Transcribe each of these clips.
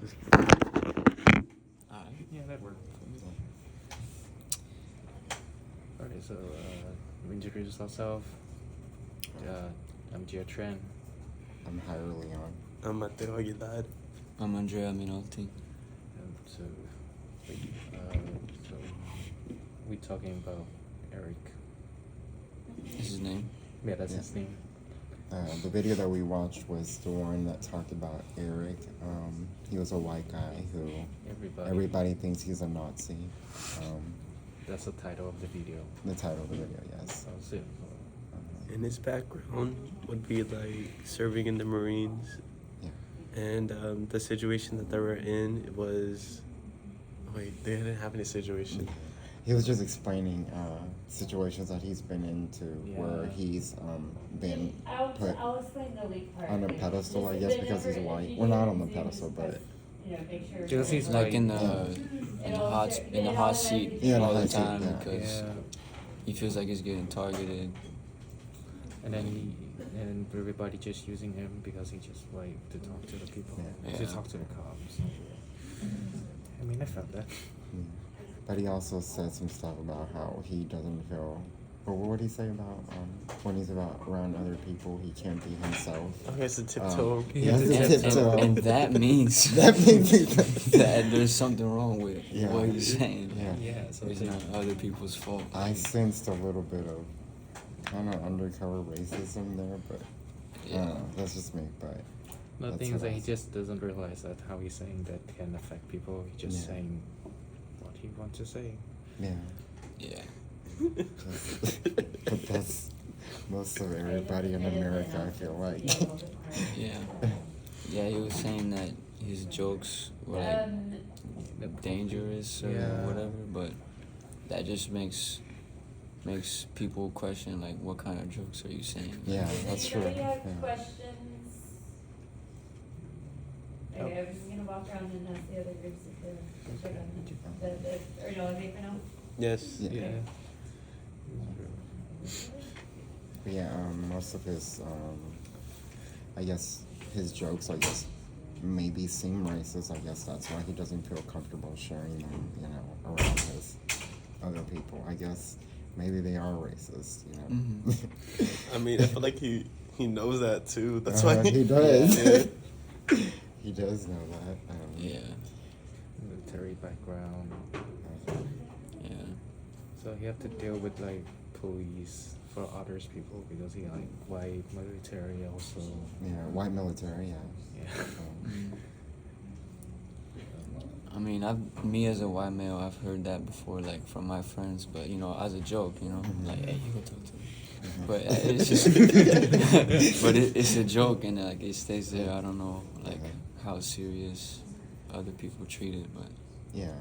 Alright. Yeah, that worked. Alright, so we introduce ourselves. I'm Gio Tren. I'm Jairo Leon. I'm Mateo Aguilar. I'm Andrea Minotti. So we talking about Eric. Is his name? Yeah, that's his name. The video that we watched was the one that talked about Eric. He was a white guy who everybody thinks he's a Nazi. That's the title of the video. The title of the video, yes. That was it. And his background would be like serving in the Marines. Yeah. And the situation that they were in, it was... Wait, they didn't have any situation. He was just explaining situations that he's been into where he's been put I'll explain the weak part. on a pedestal, I guess, because he's white. Well, not on the pedestal, but Because he's Like in the Yeah. in the hot seat Yeah, in the all the hot seat, time yeah. because he feels like he's getting targeted. And then everybody just using him because he just like to talk to the people, Yeah. to talk to the cops. I mean, I felt that. but he also said some stuff about how he doesn't feel. Or what would he say about when he's around other people, he can't be himself. Okay, it's a tiptoe. He has to And, tiptoe. and that means That means that there's something wrong with Yeah. what he's saying. Yeah. Yeah, so It's not other people's fault. I sensed a little bit of kind of undercover racism there, but I don't know. That's just me. But the that's thing is what that I he just doesn't realize that how he's saying that can affect people. He's just Yeah. saying what he wants to say. yeah. Yeah. But that's most of everybody in America, I feel like. Yeah. Yeah, he was saying that his jokes were like dangerous or Yeah. whatever, but that just makes people question like what kind of jokes are you saying? Yeah, that's true. Anybody have Yeah. questions? Okay, I'm just gonna walk around and ask the other groups if they're or no, okay for now? Yes. Yeah. Yeah. But yeah, most of his, I guess, his jokes, I guess, maybe seem racist. I guess that's why he doesn't feel comfortable sharing them, around his other people. I guess maybe they are racist, Mhm. I mean, I feel like he knows that too. That's why he does. Yeah. He does know that. Yeah. Military background. Yeah. So he have to deal with like police for others people because he like white military also. Yeah, white military, yeah. Yeah. I mean, me as a white male, I've heard that before, like from my friends, but as a joke, like, hey, you go talk to me. But it's just, but it's a joke, and like it stays there. I don't know, like how serious other people treat it, but Yeah.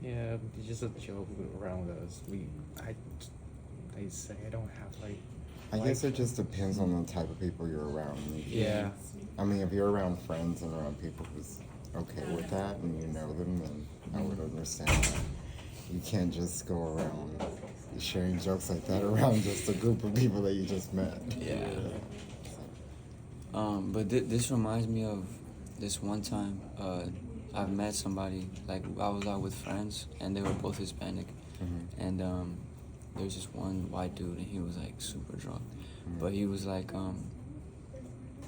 Yeah, it's just a joke around us. I say I don't have like. I guess it just depends on the type of people you're around. Yeah. I mean, if you're around friends and around people who's okay with that and you know them, then I would understand that. You can't just go around sharing jokes like that around just a group of people that you just met. yeah. But this reminds me of this one time. I've met somebody, like I was out with friends, and they were both Hispanic, and there was this one white dude, and he was like super drunk, but he was like,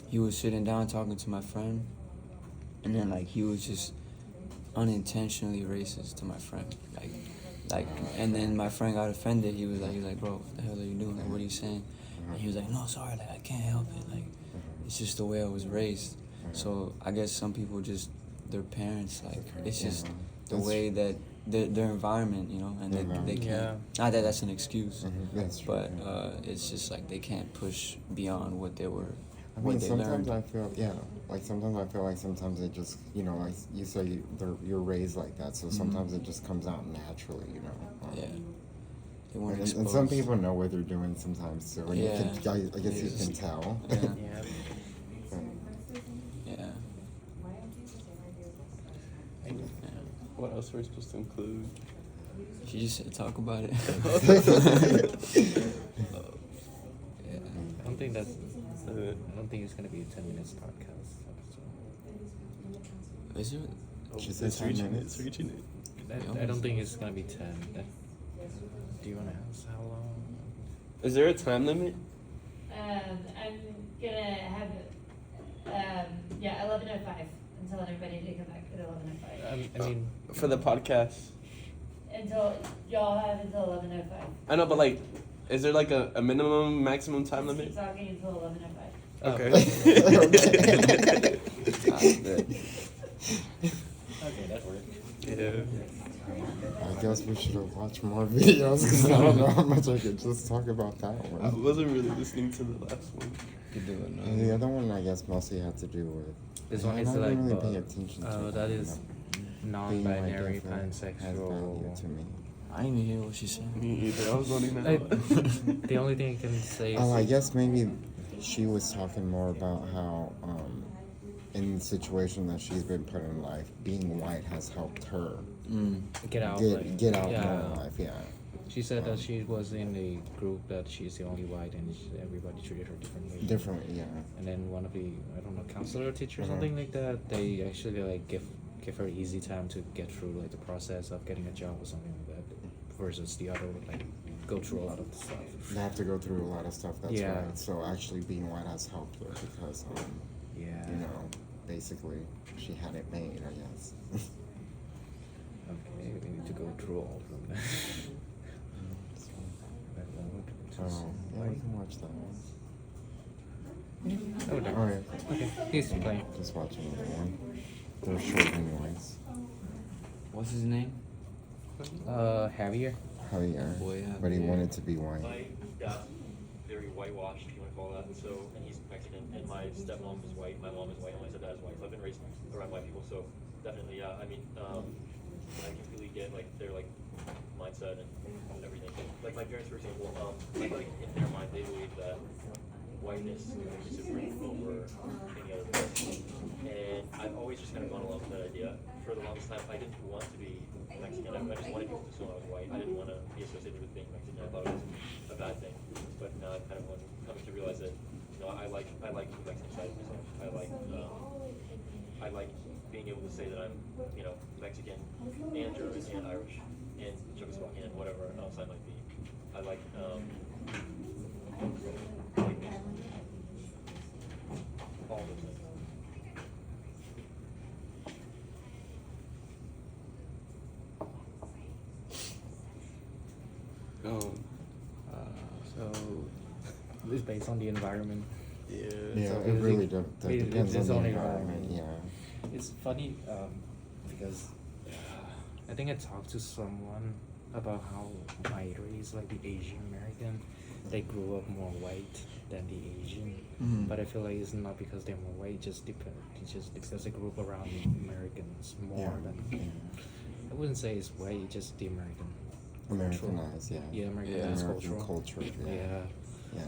he was sitting down talking to my friend, and then like he was just unintentionally racist to my friend, like, and then my friend got offended. He was like, bro, what the hell are you doing? Like, what are you saying? And he was like, no, sorry, like I can't help it, like it's just the way I was raised. So I guess some people just, their parents, like it's just the way that their environment, and they can't. Yeah. Not that that's an excuse, That's true. but it's just like they can't push beyond what they were. I What mean, they sometimes learned. I feel, like sometimes it just, like you say, you're raised like that, so sometimes it just comes out naturally, Yeah. They weren't And some exposed. people know what they're doing sometimes too, and Yeah. you can, I guess you can tell. Yeah. Yeah. Yeah. What else are we supposed to include? She just said talk about it. Yeah. I don't think it's gonna be a 10 minutes podcast. So. Is it? She said It's 10 reaching it. minutes. It's reaching it. I don't think it's gonna be 10. Do you wanna ask how long? Is there a time limit? I'm gonna have, 11:05 and tell everybody to come back at 11:05. I mean, For the podcast. Until, y'all have until 11:05. I know, but like, is there like a minimum, maximum time Just limit? keep talking until 11:05. Okay. okay, that works. Yeah. I guess we should have watched more videos because I don't know how much I could just talk about that I one. wasn't really listening to the last one. Could do it. And the other one, I guess, mostly had to do with. This one I is don't like, really pay attention to that it, is being non-binary, white definitely has value pansexual. to me. I didn't even hear what she said. Me either. I was nodding I- out. The only thing I can say is Oh, I guess maybe she was talking more about how, in the situation that she's been put in life, being white has helped her get out. get out yeah. more in life. Yeah. She said that she was in a group that she's the only white and everybody treated her differently. Different. Yeah. And then one of the, I don't know, counselor or teacher or Mhm. something like that, they actually like give her easy time to get through like the process of getting a job or something like that, versus the other would like go through a lot of the stuff. They have to go through a lot of stuff. That's Yeah. right. So actually, being white has helped her because, Yeah. you know, basically, she had it made. I guess. Okay, we need to go through all of them. Oh, yeah, we can watch that one. Oh, no. Oh, yeah. Okay, he's playing. Just watch another one. They're short anyways. What's his name? Javier. Javier. Boy, But he Javier. wanted to be white. My dad's very whitewashed, if you want to call that. So, and he's Mexican, and my stepmom is white, my mom is white, and my stepdad is white. So I've been raised around white people. So definitely, yeah. I mean, I completely get like their like mindset and everything. Like my parents, for example, like in their mind, they believe that whiteness is supreme over any other race. And I've always just kind of gone along with that idea. For the longest time, I didn't want to be Mexican. I just wanted people to assume I was white. I didn't want to be associated with being Mexican. I thought it was a bad thing. But now I'm kind of coming to realize that, you know, I like the Mexican side of myself. I like being able to say that I'm, you know, Mexican and German and Irish and Czechoslovakian and whatever else I might be. I like all those things. So it's based on the environment. Yeah. Yeah, So it really it depends is on the only environment. environment. Yeah. It's funny because I think I talked to someone about how my race, like the Asian American, they grew up more white than the Asian. Mhm. But I feel like it's not because they're more white. It's just because they grew up around Americans more Yeah. than. I wouldn't say it's white. It's just the American. Americanized, yeah. Yeah, Americanized American culture. culture. Yeah. Yeah. Yeah.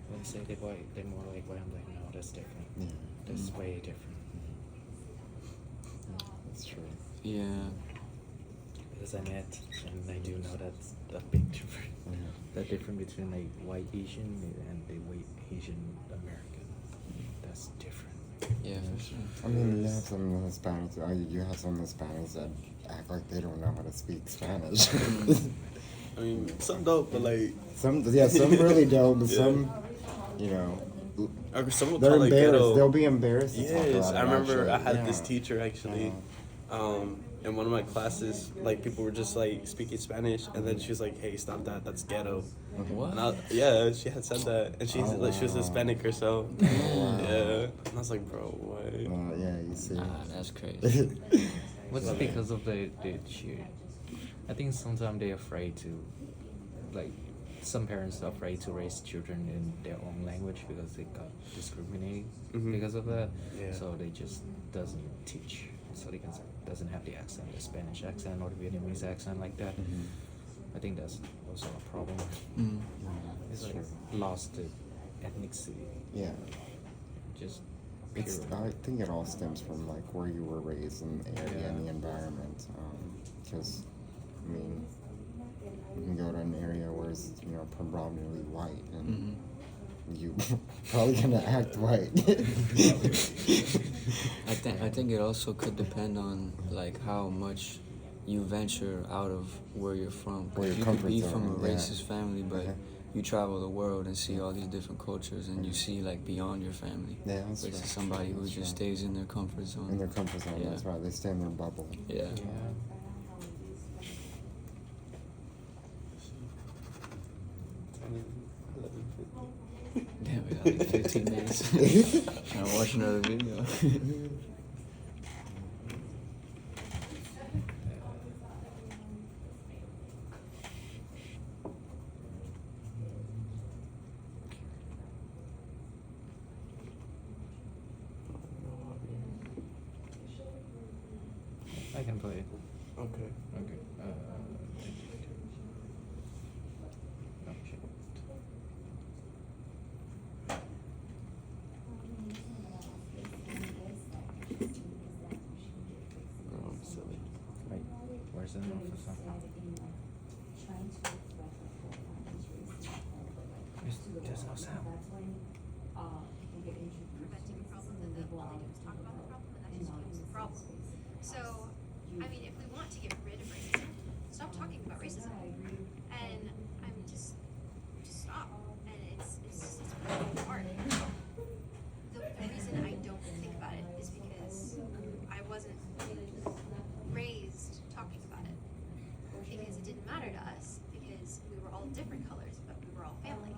When they say they're white, they're more like white. I'm like, no, that's different. Yeah. That's way different. That's true. Yeah. Because I met, and I do know that's a big difference. Yeah. The difference between like white Asian and the white Asian American. That's different. Yeah, for sure. I mean, you have some Hispanics. You have some Hispanics that act like they don't know how to speak Spanish. I mean, some dope, but like, some really don't, but Yeah. some, you know, or some will they're call it embarrassed. ghetto. They'll be embarrassed to talk Yes, about it. I remember I actually. had this Yeah. teacher actually. In one of my classes, like people were just like speaking Spanish, and then she was like, "Hey, stop that! That's ghetto." What? And yeah, she had said that, and she's Oh, like, she was wow. Hispanic herself. wow. Yeah, and I was like, "Bro, what?" Yeah, you see. Nah, that's crazy. What's because of the sheer? I think sometimes they're afraid to, like, some parents are afraid to raise children in their own language because they got discriminated Mhm. because of that. Yeah. So they just doesn't teach. So they doesn't have the accent, the Spanish accent or the Vietnamese accent like that. I think that's also a problem. Mm. It's That's like true. lost the ethnicity. Yeah. Just It's, pure. I think it all stems from like where you were raised in the area and Yeah. the environment. Because, I mean, you can go to an area where it's, you know, predominantly white and Mhm. you probably gonna act white. I think it also could depend on like how much you venture out of where you're from. 'Cause Where your you could comfort be zone, from a yeah. racist family, but Uh-huh. you travel the world and see all these different cultures, and you see like beyond your family. Yeah, that's versus right. somebody who That's just right. stays in their comfort zone. In their comfort zone, Yeah. that's right. They stay in their bubble. Yeah. Yeah. Damn, we got like 15 minutes. Can I watch another video? I can play it. Okay. Okay. Oh, shit. Oh, I'm silly. Wait, where's the officer? There's no sound. Preventing a problem, and then all they do is talk about the problem, and that just becomes the problem. So, I mean, if we want to get rid of racism, stop talking about racism, and I'm just stop. And it's really hard. The reason I don't think about it is because I wasn't raised talking about it, because it didn't matter to us, because we were all different colors, but we were all family.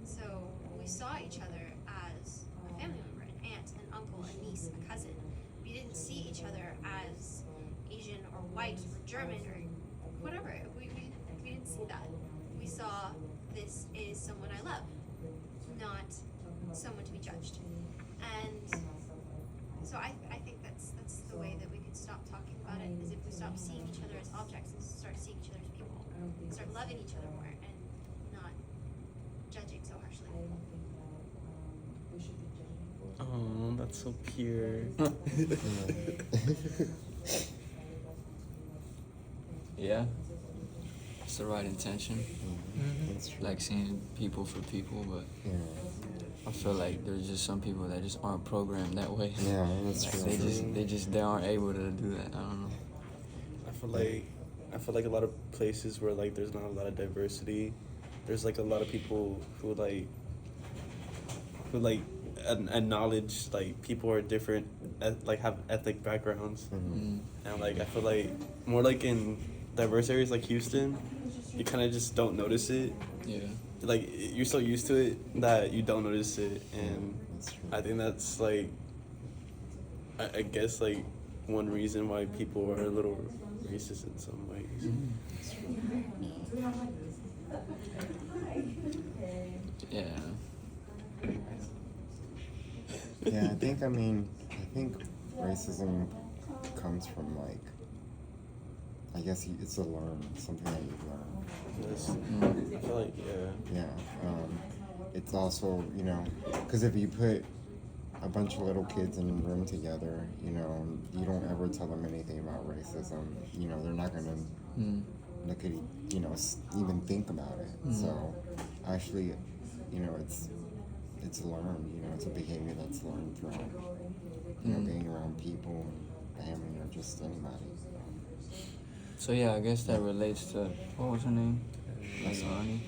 So we saw each other as a family member, an aunt, an uncle, a niece, a cousin. We didn't see each other as Asian or white or German or whatever. We didn't see that. We saw this is someone I love, not someone to be judged. And so I think that's the way that we could stop talking about it, is if we stop seeing each other as objects and start seeing each other as people. Start loving each other more and not judging so harshly. Oh, that's so pure. Yeah. It's the right intention. That's true. Like seeing people for people, but Yeah. I feel like there's just some people that just aren't programmed that way. Yeah, that's Like, true. they aren't able to do that. I don't know. I feel like a lot of places where like there's not a lot of diversity, there's like a lot of people who acknowledge like people are different, like have ethnic backgrounds, Mm. and like I feel like more like in diverse areas like Houston, you kind of just don't notice it. Yeah. Like you're so used to it that you don't notice it, and That's true. I think that's like I guess like one reason why people are a little racist in some ways. Yeah. Yeah, I think racism comes from like, I guess it's something that you learn. Yes. Mm. I feel like Yeah. It's also, because if you put a bunch of little kids in a room together, you don't ever tell them anything about racism. They're not gonna Mm. look at even think about it. Mm. So actually, it's learned. It's a behavior that's learned through Mm. being around people and family or just anybody. So yeah, I guess that relates to what was her name? Lasani.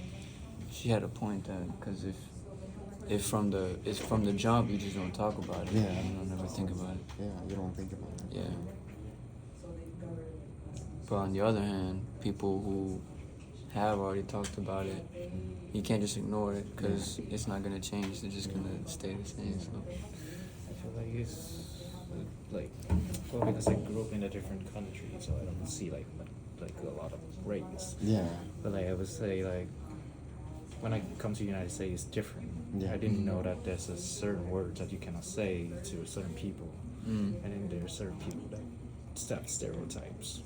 She had a point that because if from the jump you just don't talk about it. Yeah. You don't never think about it. Yeah, you don't think about it. Yeah. But on the other hand, people who have already talked about it, you can't just ignore it because it's not gonna change. They're just gonna stay the same. So. I feel like it's well, because I grew up in a different country, so I don't see like a lot of race. Yeah. But like I would say, like when I come to the United States, it's different. Yeah. I didn't know that there's a certain words that you cannot say to certain people, Mm. and then there are certain people that have stereotypes.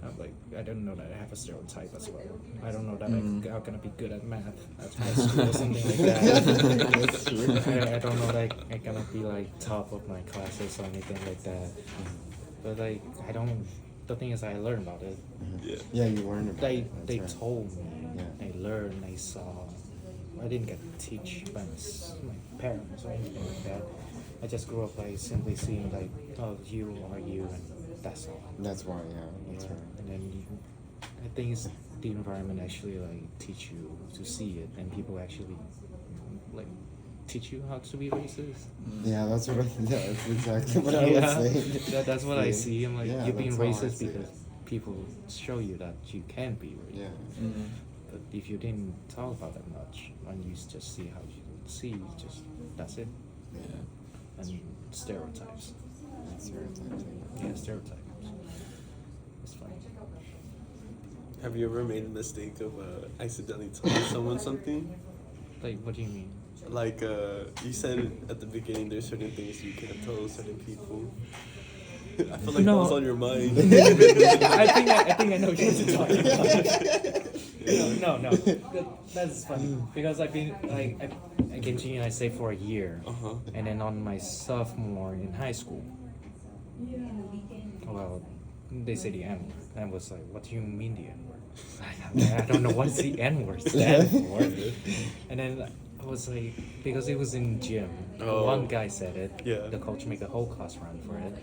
I'm like, I don't know that I have a stereotype as well. I don't know that how can I be good at math at high school or something like that. That's true. I don't know that I cannot be like top of my classes or anything like that. But like I don't. The thing is, I learned about it. Yeah. Yeah, you learn about They it. they That's right. told me. Yeah. I learned. I saw. I didn't get teach by my parents or anything like that. I just grew up by simply seeing like, oh, you are you, and that's all. That's why, yeah, that's Yeah. right. And then I think it's the environment actually like teach you to see it, and people actually like teach you how to be racist. Yeah, that's what yeah, that's exactly what I was saying. That's what I Yeah. see. I'm like, Yeah, you're being that's how I racist see it. because people show you that you can be racist. Yeah. Mm-hmm. But if you didn't talk about that much, and you just see how you see, just that's it. Yeah. And stereotypes. That's stereotyping. Yeah, stereotypes. It's fine. Have you ever made a mistake of accidentally telling someone something? Like, what do you mean? Like you said at the beginning, there's certain things you can't tell certain people. I feel like No. that was on your mind. I think I know what you're talking about. No. That's funny because I've been like I continued I say for a year, Uh-huh. and then on my sophomore in high school, well, they say the N word. And I was like, what do you mean the N word? I don't know what the N word stand for. And then I was like, because it was in gym, Oh. one guy said it. Yeah. The coach make a whole class run for it.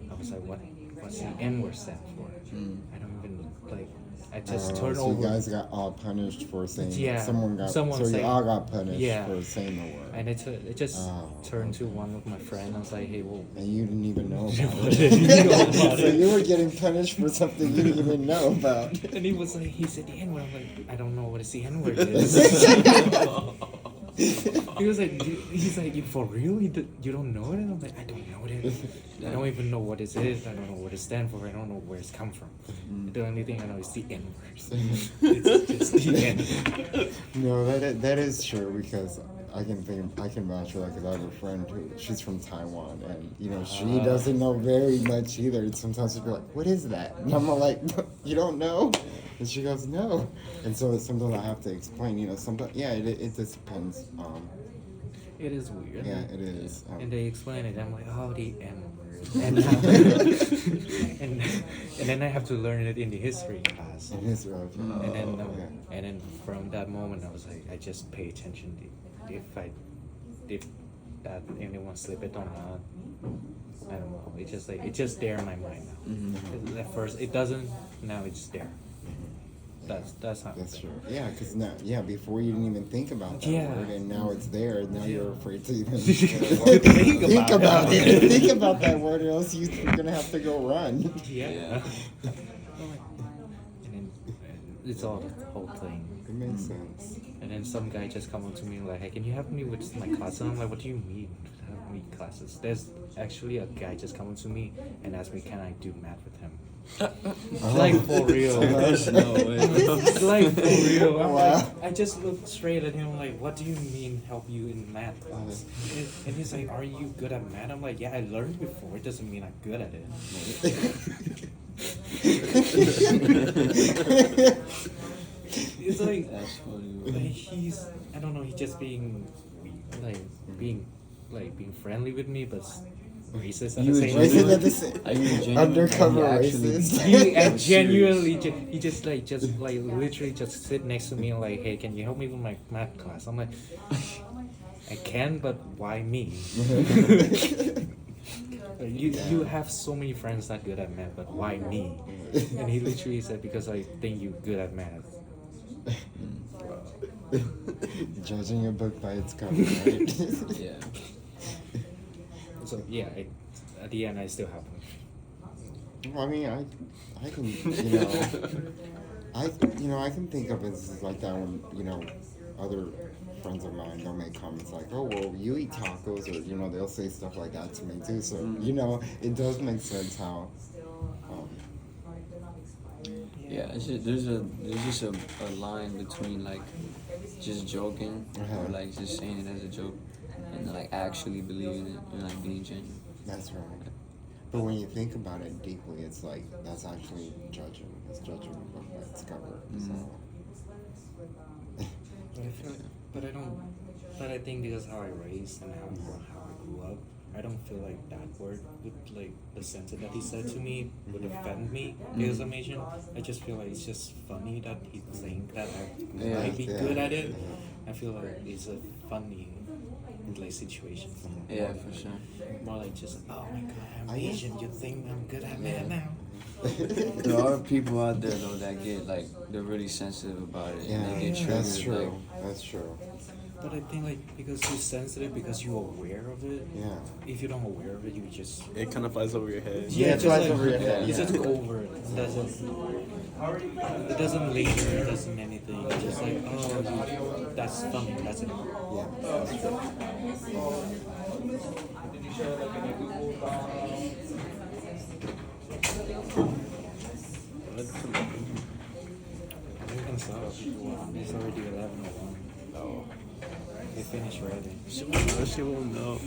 I was like, what's the N word stand for? I don't even like. I just turned so over. you guys got all punished for saying Yeah, someone someone so you saying- all got punished Yeah. for saying the word. And it just Oh. turned to one of my friends. I was like, hey, well, And you didn't even know What about did you know it. about So it? you were getting punished for something you didn't even know about. and he was like, he said the N word. I'm like, I don't know what the N word is. He was like, he's like, you for real? You don't know it? I'm like, I don't know it. I don't even know what it is. I don't know what it stands for. I don't know where it's come from. The only thing I know is the N word. It's just the N word. No, that is true because I can vouch for that because I have a friend who she's from Taiwan and you know she doesn't know very much either. And sometimes she'll be like, "What is that?" And I'm like, "You don't know?" And she goes, "No." And so sometimes I have to explain. You know, sometimes it just depends. It is weird. Yeah, it is. And they explain it. I'm like, oh, the N word. And, and then I have to learn it in the history class. It is rough. And then from that moment, I was like, I just pay attention if that anyone slip it or not. I don't know. It's just there in my mind now. At first, it doesn't. Now it's there. That's how. That's true. Yeah, because before you didn't even think about that Yeah. word, and now it's there. And now you're afraid to even Think about about it. Think about that word, or else you're gonna have to go run. Yeah. Yeah. And then it's all the whole thing. It makes sense. And then some guy just come up to me like, hey, can you help me with my class? And I'm like, what do you mean help me classes? There's actually a guy just come up to me and asked me, can I do math with him? Like for real. No way. Like for real. I'm Wow. like, I just looked straight at him like, what do you mean help you in math class? And he's like, are you good at math? I'm like, yeah, I learned before. It doesn't mean I'm good at it. It's like, That's funny. like he's, I don't know, he's just being being friendly with me, but racist at You the was same Racist time. at the same. Are you genuine? Undercover Are you actually- racist. He I'm genuinely, he just literally just sit next to me and like, hey, can you help me with my math class? I'm like, I can, but why me? You have so many friends not good at math, but why me? And he literally said, because I think you're good at math. Judging a book by its cover, right? Yeah. So yeah, at the end I still have them. Well, I mean, I can, I can think of instances like that when, other friends of mine, they'll make comments like, oh, well, you eat tacos, or, they'll say stuff like that to me too. So, it does make sense how, Yeah, it's just, there's just a line between like just joking or like just saying it as a joke and like actually believing it and like being genuine. that's right. But when you think about it deeply, it's like, that's actually judging. It's judging a book by its cover. So. But I think because how I raised and how I grew up, I don't feel like that word would like the sentence that he said to me would offend me because I'm Asian. I just feel like it's just funny that he think that I Yeah. might be Yeah. good at it. I feel like it's a funny like situation for me. Yeah, for sure. More like just, oh my god, I'm I- Asian. You think I'm good at it now? There are people out there though that get like they're really sensitive about it and they get triggered. that's true. Like, That's true. But I think like because you're sensitive, because you're aware of it. Yeah. If you don't aware of it, you just It kind of flies over your head. Yeah, it just flies like, over your head, You yeah. just go over it. It doesn't linger. It doesn't anything. It's just like that's funny. That's it. Yeah, that's true. We can stop. It's already 11:01. Oh, They finished already. she won't know. She won't know.